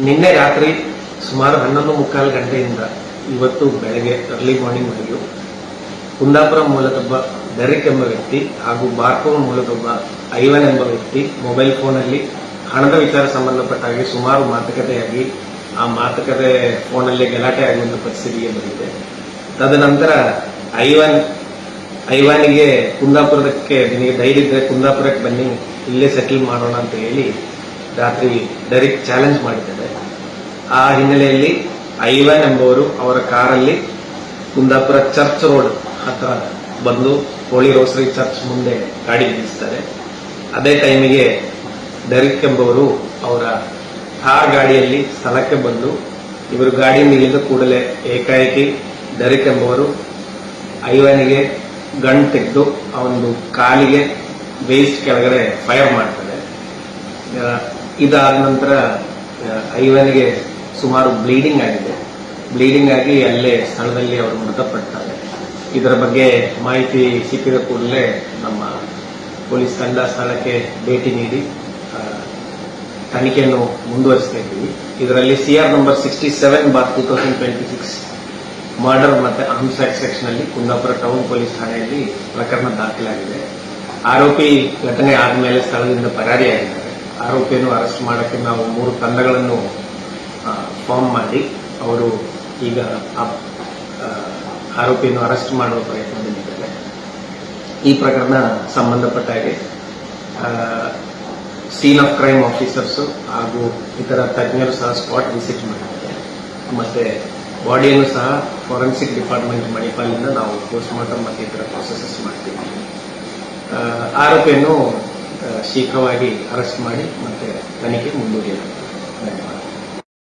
ನಿನ್ನೆ ರಾತ್ರಿ ಸುಮಾರು 11:15 ಗಂಟೆಯಿಂದ ಇವತ್ತು ಬೆಳಗ್ಗೆ ಅರ್ಲಿ ಮಾರ್ನಿಂಗ್ ವರೆಗೂ ಕುಂದಾಪುರ ಮೂಲದೊಬ್ಬ ಡೆರಿಕ್ ಎಂಬ ವ್ಯಕ್ತಿ ಹಾಗೂ ಬಾರ್ಕೋವ್ ಮೂಲದೊಬ್ಬ ಐವನ್ ಎಂಬ ವ್ಯಕ್ತಿ ಮೊಬೈಲ್ ಫೋನಲ್ಲಿ ಹಣದ ವಿಚಾರ ಸಂಬಂಧಪಟ್ಟ ಹಾಗೆ ಸುಮಾರು ಮಾತುಕತೆಯಾಗಿ ಆ ಮಾತುಕತೆ ಫೋನಲ್ಲಿ ಗಲಾಟೆ ಆಗುವಂತ ಪರಿಸ್ಥಿತಿಗೆ ಬಂದಿದೆ. ತದನಂತರ ಐವಾನಿಗೆ ಕುಂದಾಪುರಕ್ಕೆ ನಿನಗೆ ಧೈರ್ಯ ಇದ್ರೆ ಕುಂದಾಪುರಕ್ಕೆ ಬನ್ನಿ, ಇಲ್ಲೇ ಸೆಟಲ್ ಮಾಡೋಣ ಅಂತ ಹೇಳಿ ರಾತ್ರಿ ಡೆರಿಕ್ ಚಾಲೆಂಜ್ ಮಾಡಿದ್ದಾರೆ. ಆ ಹಿನ್ನೆಲೆಯಲ್ಲಿ ಐವಾನ್ ಎಂಬುವರು ಅವರ ಕಾರಲ್ಲಿ ಕುಂದಾಪುರ ಚರ್ಚ್ ರೋಡ್ ಹತ್ರ ಬಂದು ಹೋಳಿ ರೋಸರಿ ಚರ್ಚ್ ಮುಂದೆ ಗಾಡಿ ನಿಲ್ಲಿಸ್ತಾರೆ. ಅದೇ ಟೈಮಿಗೆ ಡೆರಿಕ್ ಎಂಬುವರು ಅವರ ಥಾರ್ ಗಾಡಿಯಲ್ಲಿ ಸ್ಥಳಕ್ಕೆ ಬಂದು ಇವರು ಗಾಡಿಯಿಂದ ಇಳಿದ ಕೂಡಲೇ ಏಕಾಏಕಿ ಡೆರಿಕ್ ಎಂಬುವರು ಐವಾನಿಗೆ ಗನ್ ತೆಗೆದು ಅವನು ಕಾಲಿಗೆ ವೇಸ್ಟ್ ಕೆಳಗಡೆ ಫೈರ್ ಮಾಡ್ತಾರೆ. ಇದಾದ ನಂತರ ಐವನಿಗೆ ಸುಮಾರು ಬ್ಲೀಡಿಂಗ್ ಆಗಿದೆ. ಬ್ಲೀಡಿಂಗ್ ಆಗಿ ಅಲ್ಲೇ ಸ್ಥಳದಲ್ಲಿ ಅವರು ಮೃತಪಡ್ತಾರೆ. ಇದರ ಬಗ್ಗೆ ಮಾಹಿತಿ ಸಿಕ್ಕಿದ ಕೂಡಲೇ ನಮ್ಮ ಪೊಲೀಸ್ ತಂಡ ಸ್ಥಳಕ್ಕೆ ಭೇಟಿ ನೀಡಿ ತನಿಖೆಯನ್ನು ಮುಂದುವರಿಸ್ತಾ ಇದ್ದೀವಿ. ಇದರಲ್ಲಿ ಸಿಆರ್ ನಂಬರ್ 67/2026 ಮರ್ಡರ್ ಮತ್ತೆ ಆರ್ಮ್ಸ್ ಆಕ್ಟ್ ಸೆಕ್ಷನ್ ಅಲ್ಲಿ ಕುಂದಾಪುರ ಟೌನ್ ಪೊಲೀಸ್ ಠಾಣೆಯಲ್ಲಿ ಪ್ರಕರಣ ದಾಖಲಾಗಿದೆ. ಆರೋಪಿ ಘಟನೆ ಆದಮೇಲೆ ಸ್ಥಳದಿಂದ ಪರಾರಿಯಾಗಿದ್ದಾರೆ. ಆರೋಪಿಯನ್ನು ಅರೆಸ್ಟ್ ಮಾಡಕ್ಕೆ ನಾವು 3 ತಂಡಗಳನ್ನು ಫಾರ್ಮ್ ಮಾಡಿ ಅವರು ಈಗ ಆರೋಪಿಯನ್ನು ಅರೆಸ್ಟ್ ಮಾಡುವ ಪ್ರಯತ್ನದಲ್ಲಿದ್ದಾರೆ. ಈ ಪ್ರಕರಣ ಸಂಬಂಧಪಟ್ಟ ಹಾಗೆ ಸೀನ್ ಆಫ್ ಕ್ರೈಮ್ ಆಫೀಸರ್ಸ್ ಹಾಗೂ ಇತರ ತಜ್ಞರು ಸಹ ಸ್ಪಾಟ್ ವಿಸಿಟ್ ಮಾಡಿದ್ದಾರೆ. ಮತ್ತೆ ಬಾಡಿಯನ್ನು ಸಹ ಫಾರೆನ್ಸಿಕ್ ಡಿಪಾರ್ಟ್ಮೆಂಟ್ ಮಣಿಪಾಲಿಂದ ನಾವು ಪೋಸ್ಟ್ ಮಾರ್ಟಮ್ ಮತ್ತು ಇತರ ಪ್ರೊಸೆಸಸ್ ಮಾಡ್ತೀವಿ. ಆರೋಪಿಯನ್ನು ಶೀಘ್ರವಾಗಿ ಅರೆಸ್ಟ್ ಮಾಡಿ ಮತ್ತೆ ತನಿಖೆ ಮುಂದುವರಿಯಲಾಗಿದೆ. ಧನ್ಯವಾದ.